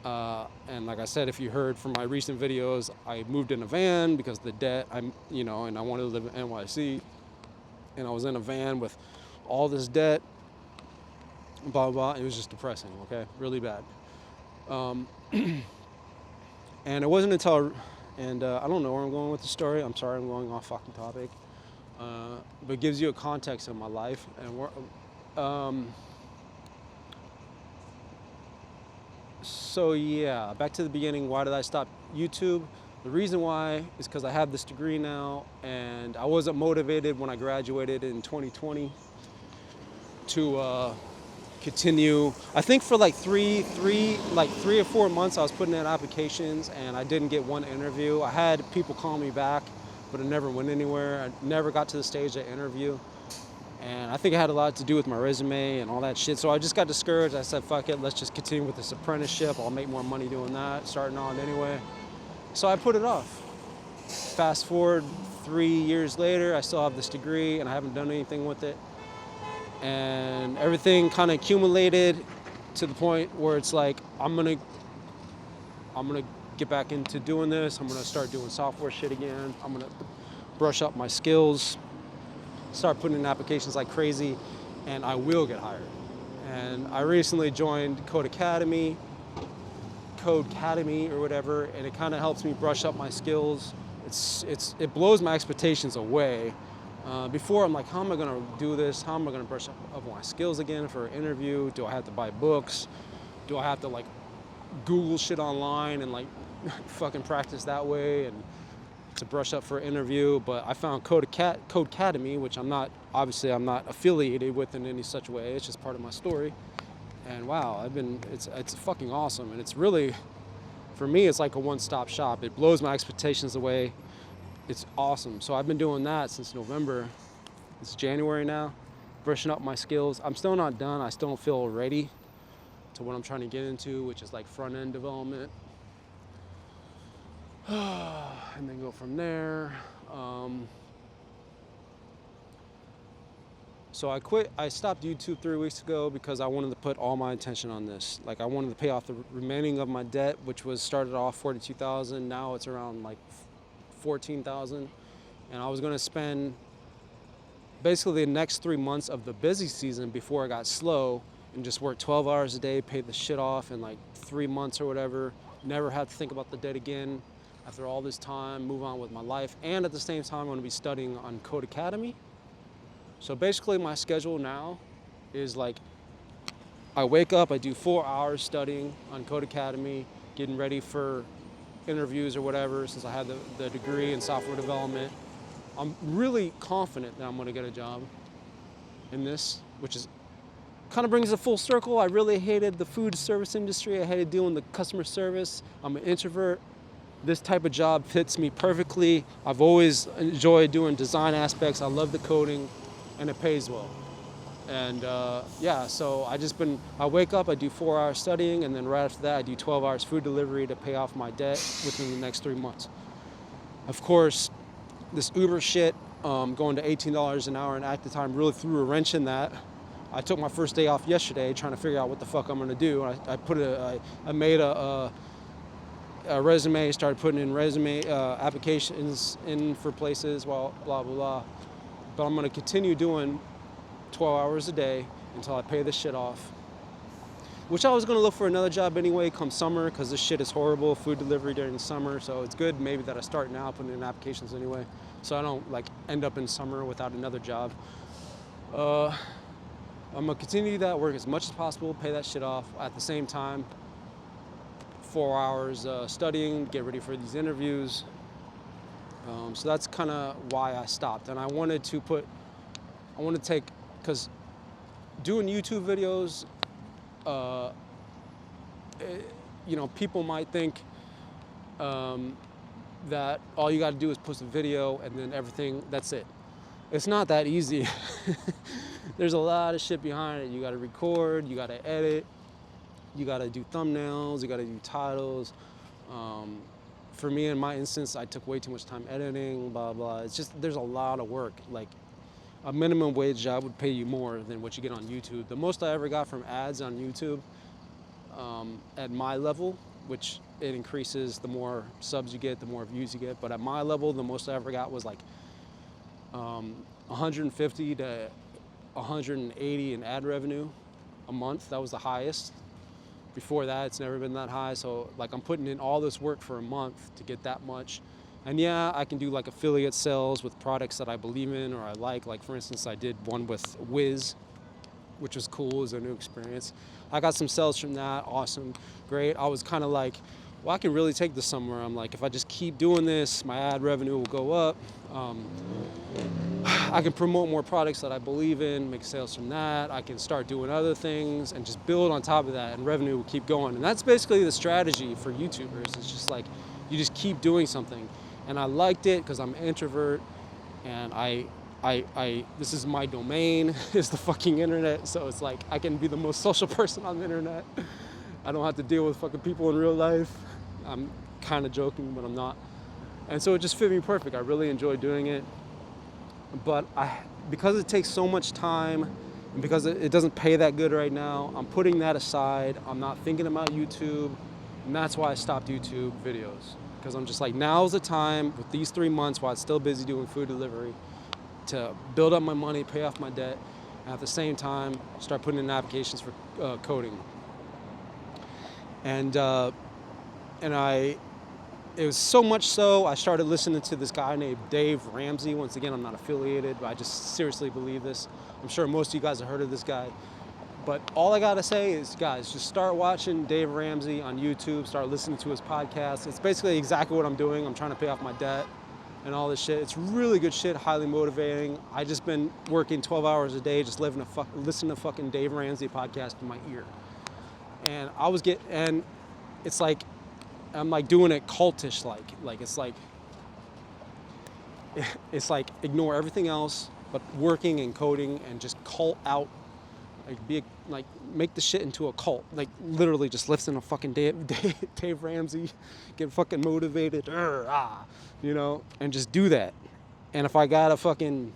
Speaker 1: blah. And like I said, if you heard from my recent videos, I moved in a van because of the debt, and I wanted to live in NYC, and I was in a van with all this debt, blah, blah, blah. It was just depressing, okay? Really bad. And it wasn't until, I don't know where I'm going with the story. I'm sorry, I'm going off fucking topic. But it gives you a context of my life. And so yeah, back to the beginning. Why did I stop YouTube? The reason why is because I have this degree now, and I wasn't motivated when I graduated in 2020 to continue. I think for like three or 4 months I was putting in applications and I didn't get one interview. I had people call me back, but it never went anywhere. I never got to the stage of interview. And I think it had a lot to do with my resume and all that shit. So I just got discouraged. I said, fuck it, let's just continue with this apprenticeship. I'll make more money doing that, starting on anyway. So I put it off. Fast forward 3 years later, I still have this degree and I haven't done anything with it. And everything kind of accumulated to the point where it's like, I'm gonna get back into doing this. I'm gonna start doing software shit again. I'm gonna brush up my skills, start putting in applications like crazy, and I will get hired. And I recently joined Codecademy or whatever, and it kind of helps me brush up my skills. It blows my expectations away. Before, I'm like, how am I gonna do this? How am I gonna brush up my skills again for an interview? Do I have to buy books? Do I have to like Google shit online and like fucking practice that way and to brush up for an interview? But I found Codecademy, which I'm not affiliated with in any such way. It's just part of my story. And wow, it's fucking awesome. And it's really, for me, it's like a one-stop shop. It blows my expectations away. It's awesome. So I've been doing that since November. It's January now, brushing up my skills. I'm still not done. I still don't feel ready to what I'm trying to get into, which is like front-end development. And then go from there. So I stopped YouTube 3 weeks ago because I wanted to put all my attention on this. Like I wanted to pay off the remaining of my debt, which was started off $42,000. Now it's around like $14,000. And I was gonna spend basically the next 3 months of the busy season before it got slow and just work 12 hours a day, pay the shit off in like 3 months or whatever, never have to think about the debt again after all this time, move on with my life. And at the same time, I'm gonna be studying on Code Academy. So basically my schedule now is like, I wake up, I do 4 hours studying on Code Academy, getting ready for interviews or whatever, since I have the degree in software development. I'm really confident that I'm gonna get a job in this, which is kind of brings it full circle. I really hated the food service industry. I hated dealing with customer service. I'm an introvert. This type of job fits me perfectly. I've always enjoyed doing design aspects. I love the coding, and it pays well. And yeah, so I wake up, I do 4 hours studying, and then right after that, I do 12 hours food delivery to pay off my debt within the next 3 months. Of course, this Uber shit, going to $18 an hour and at the time really threw a wrench in that. I took my first day off yesterday trying to figure out what the fuck I'm gonna do. I made a resume, started putting in resume applications in for places, blah, blah, blah. But I'm gonna continue doing 12 hours a day until I pay this shit off. Which I was gonna look for another job anyway come summer, because this shit is horrible, food delivery during the summer. So it's good maybe that I start now putting in applications anyway, so I don't like end up in summer without another job. I'm gonna continue that, work as much as possible, pay that shit off. At the same time, 4 hours studying, get ready for these interviews. So that's kind of why I stopped. And I want to take, because doing YouTube videos, people might think that all you got to do is post a video and then everything, that's it. It's not that easy. There's a lot of shit behind it. You got to record, you got to edit, you got to do thumbnails, you got to do titles. For me, in my instance, I took way too much time editing, blah, blah. It's just, there's a lot of work. Like, a minimum wage job would pay you more than what you get on YouTube. The most I ever got from ads on YouTube, at my level, which it increases the more subs you get, the more views you get. But at my level, the most I ever got was like 150 to 180 in ad revenue a month. That was the highest. Before that, it's never been that high. So like, I'm putting in all this work for a month to get that much. And yeah, I can do like affiliate sales with products that I believe in or I like. Like for instance, I did one with Wiz, which was cool. It was a new experience. I got some sales from that. Awesome, great. I was kind of like, well, I can really take this somewhere. I'm like, if I just keep doing this, my ad revenue will go up. I can promote more products that I believe in, make sales from that. I can start doing other things and just build on top of that, and revenue will keep going. And that's basically the strategy for YouTubers. It's just like, you just keep doing something. And I liked it because I'm an introvert, and this is my domain, is the fucking internet. So it's like, I can be the most social person on the internet. I don't have to deal with fucking people in real life. I'm kind of joking, but I'm not. And so it just fit me perfect. I really enjoy doing it. But because it takes so much time, and because it doesn't pay that good right now, I'm putting that aside. I'm not thinking about YouTube, and that's why I stopped YouTube videos. Because I'm just like, now's the time with these 3 months while I'm still busy doing food delivery to build up my money, pay off my debt, and at the same time, start putting in applications for coding. And it was so much so, I started listening to this guy named Dave Ramsey. Once again, I'm not affiliated, but I just seriously believe this. I'm sure most of you guys have heard of this guy. But all I gotta say is, guys, just start watching Dave Ramsey on YouTube, start listening to his podcast. It's basically exactly what I'm doing. I'm trying to pay off my debt and all this shit. It's really good shit, highly motivating. I just been working 12 hours a day, just listening to fucking Dave Ramsey podcast in my ear. And it's like, I'm like doing it cultish like it's like ignore everything else but working and coding and just cult out, like make the shit into a cult, like literally just listen to fucking Dave Ramsey, get fucking motivated, and just do that. And if I gotta fucking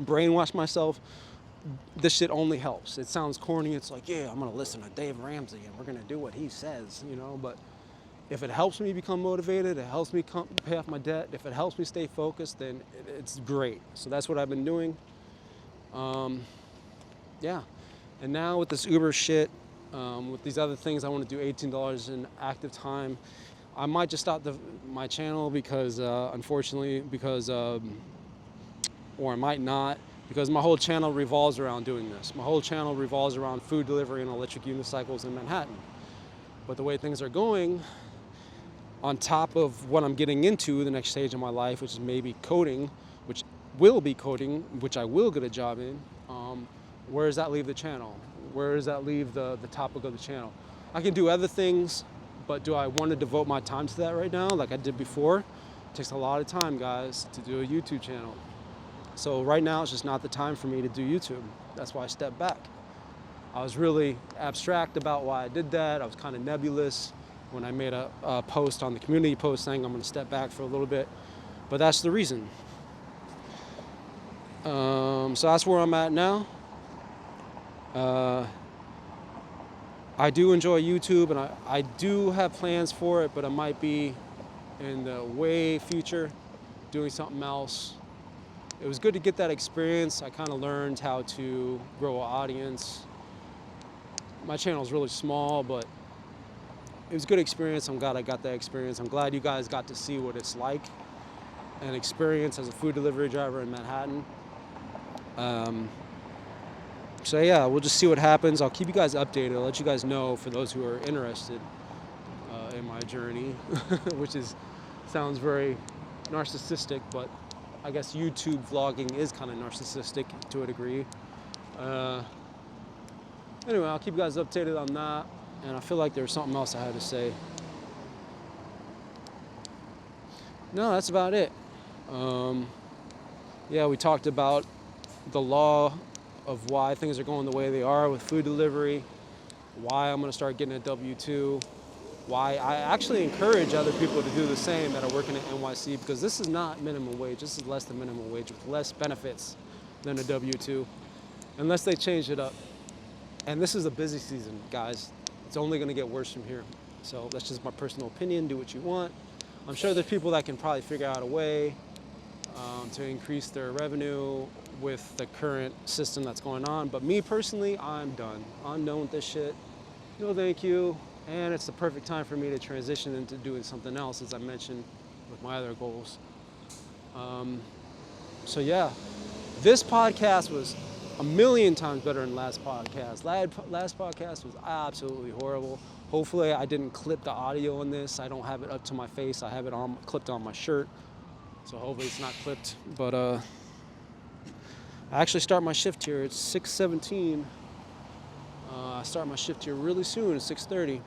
Speaker 1: brainwash myself, this shit only helps. It sounds corny. It's like, yeah, I'm gonna listen to Dave Ramsey and we're gonna do what he says, but if it helps me become motivated, it helps me pay off my debt, if it helps me stay focused, then it's great. So that's what I've been doing. Yeah. And now with this Uber shit, with these other things, I want to do $18 in active time. I might just stop my channel because, unfortunately, or I might not, because my whole channel revolves around doing this. My whole channel revolves around food delivery and electric unicycles in Manhattan. But the way things are going, on top of what I'm getting into the next stage of my life, which is maybe coding, which I will get a job in, where does that leave the channel? Where does that leave the topic of the channel? I can do other things, but do I want to devote my time to that right now like I did before? It takes a lot of time, guys, to do a YouTube channel. So right now it's just not the time for me to do YouTube. That's why I stepped back. I was really abstract about why I did that. I was kind of nebulous when I made a post on the community post saying I'm going to step back for a little bit. But that's the reason. So that's where I'm at now. I do enjoy YouTube, and I do have plans for it, but I might be in the way future doing something else. It was good to get that experience. I kind of learned how to grow an audience. My channel is really small, but it was a good experience. I'm glad I got that experience. I'm glad you guys got to see what it's like, an experience as a food delivery driver in Manhattan. So yeah, we'll just see what happens. I'll keep you guys updated. I'll let you guys know for those who are interested in my journey, which sounds very narcissistic, but I guess YouTube vlogging is kind of narcissistic to a degree. Anyway, I'll keep you guys updated on that. And I feel like there was something else I had to say. No, that's about it. Yeah, we talked about the law of why things are going the way they are with food delivery, why I'm going to start getting a W-2, why I actually encourage other people to do the same that are working at NYC, because this is not minimum wage. This is less than minimum wage with less benefits than a W-2, unless they change it up. And this is a busy season, guys. It's only going to get worse from here. So that's just my personal opinion. Do what you want. I'm sure there's people that can probably figure out a way to increase their revenue with the current system that's going on. But me personally, I'm done. I'm done with this shit. No, thank you. And it's the perfect time for me to transition into doing something else, as I mentioned with my other goals. So yeah, this podcast was a million times better than last podcast. Last podcast was absolutely horrible. Hopefully I didn't clip the audio on this. I don't have it up to my face. I have it clipped on my shirt. So hopefully it's not clipped. But I actually start my shift here. It's 6:17. I start my shift here really soon at 6:30.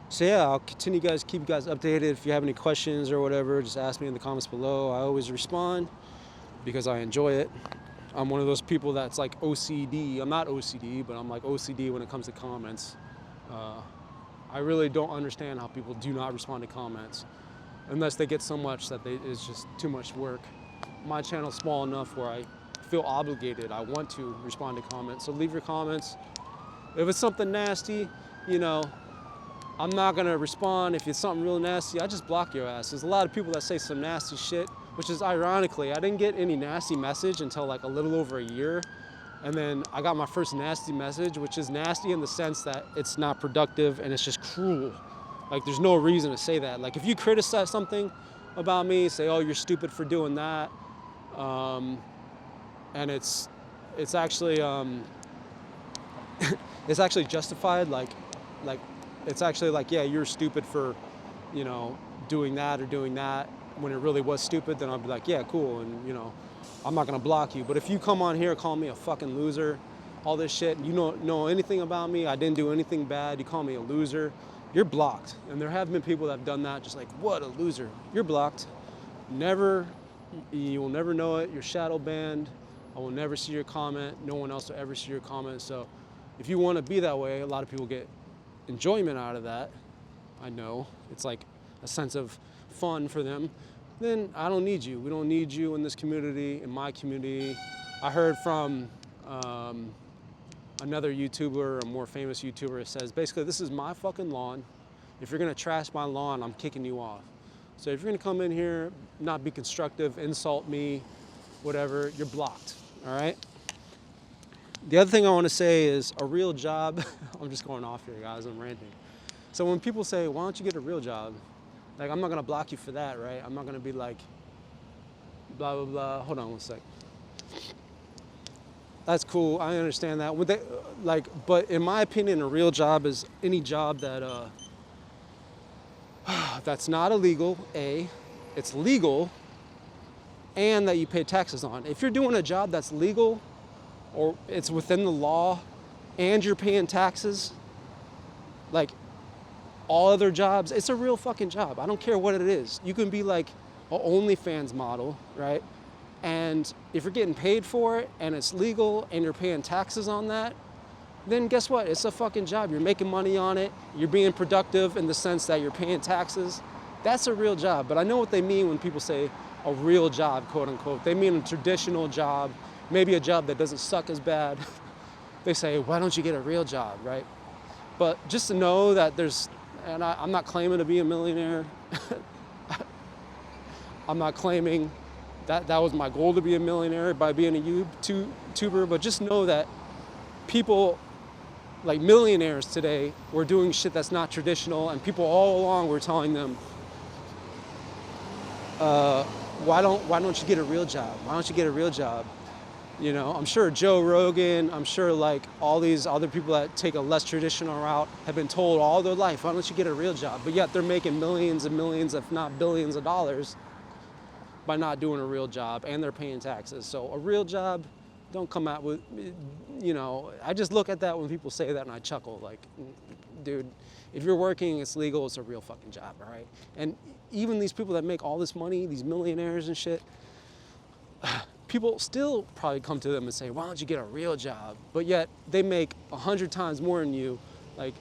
Speaker 1: So yeah, I'll keep you guys updated. If you have any questions or whatever, just ask me in the comments below. I always respond because I enjoy it. I'm one of those people that's like OCD. I'm not OCD, but I'm like OCD when it comes to comments. I really don't understand how people do not respond to comments unless they get so much that it's just too much work. My channel's small enough where I feel obligated. I want to respond to comments. So leave your comments. If it's something nasty, I'm not gonna respond. If it's something real nasty, I just block your ass. There's a lot of people that say some nasty shit, which is ironically, I didn't get any nasty message until like a little over a year. And then I got my first nasty message, which is nasty in the sense that it's not productive and it's just cruel. Like there's no reason to say that. Like if you criticize something about me, say, oh, you're stupid for doing that. And it's actually, it's actually justified. Like it's actually like, yeah, you're stupid for, doing that or doing that when it really was stupid, then I'll be like, yeah, cool. And, I'm not going to block you. But if you come on here, call me a fucking loser, all this shit, and you don't know anything about me, I didn't do anything bad, you call me a loser, you're blocked. And there have been people that have done that, just like, what a loser. You're blocked. You will never know it. You're shadow banned. I will never see your comment. No one else will ever see your comment. So if you want to be that way, a lot of people get enjoyment out of that. I know. It's like a sense of fun for them. Then I don't need you. We don't need you in this community, in my community. I heard from another YouTuber, a more famous YouTuber, that says, basically, this is my fucking lawn. If you're going to trash my lawn, I'm kicking you off. So if you're going to come in here, not be constructive, insult me, whatever, you're blocked, all right? The other thing I want to say is a real job. I'm just going off here, guys. I'm ranting. So when people say, why don't you get a real job? Like, I'm not going to block you for that, right? I'm not going to be like, blah, blah, blah. Hold on one sec. That's cool. I understand that. Would they, but in my opinion, a real job is any job that that's not illegal, A, it's legal, and that you pay taxes on. If you're doing a job that's legal or it's within the law and you're paying taxes, like all other jobs, it's a real fucking job. I don't care what it is. You can be like an OnlyFans model, right? And if you're getting paid for it and it's legal and you're paying taxes on that, then guess what? It's a fucking job. You're making money on it. You're being productive in the sense that you're paying taxes. That's a real job. But I know what they mean when people say a real job, quote unquote. They mean a traditional job, maybe a job that doesn't suck as bad. They say, why don't you get a real job, right? But just to know that there's, and I'm not claiming to be a millionaire. I'm not claiming that was my goal, to be a millionaire by being a YouTuber, but just know that people like millionaires today were doing shit that's not traditional, and people all along were telling them, why don't you get a real job? Why don't you get a real job? You know, I'm sure Joe Rogan, I'm sure like all these other people that take a less traditional route have been told all their life, why don't you get a real job? But yet they're making millions and millions, if not billions of dollars by not doing a real job, and they're paying taxes. So a real job, don't come out with, you know, I just look at that when people say that and I chuckle, like, dude, if you're working, it's legal, it's a real fucking job, all right? And even these people that make all this money, these millionaires and shit, people still probably come to them and say, why don't you get a real job? But yet they make 100 times more than you, like,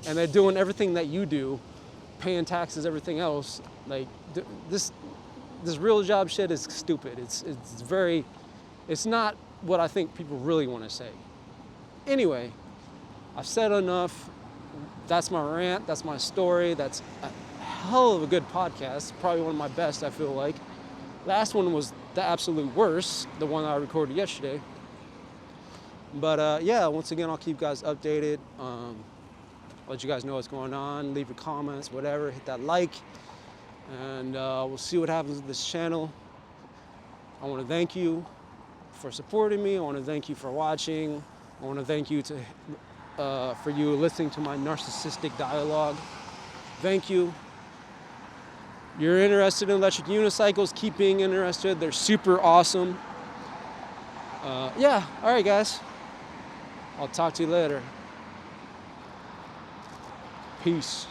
Speaker 1: and they're doing everything that you do, paying taxes, everything else. Like, this real job shit is stupid. It's not what I think people really want to say. Anyway, I've said enough. That's my rant, that's my story. That's a hell of a good podcast, probably one of my best, I feel like. Last one was the absolute worst, the one I recorded yesterday. But yeah, once again, I'll keep you guys updated. Let you guys know what's going on. Leave your comments, whatever. Hit that like. And we'll see what happens with this channel. I want to thank you for supporting me. I want to thank you for watching. I want to thank you for you listening to my narcissistic dialogue. Thank you. You're interested in electric unicycles, keep being interested. They're super awesome. Yeah, all right, guys. I'll talk to you later. Peace.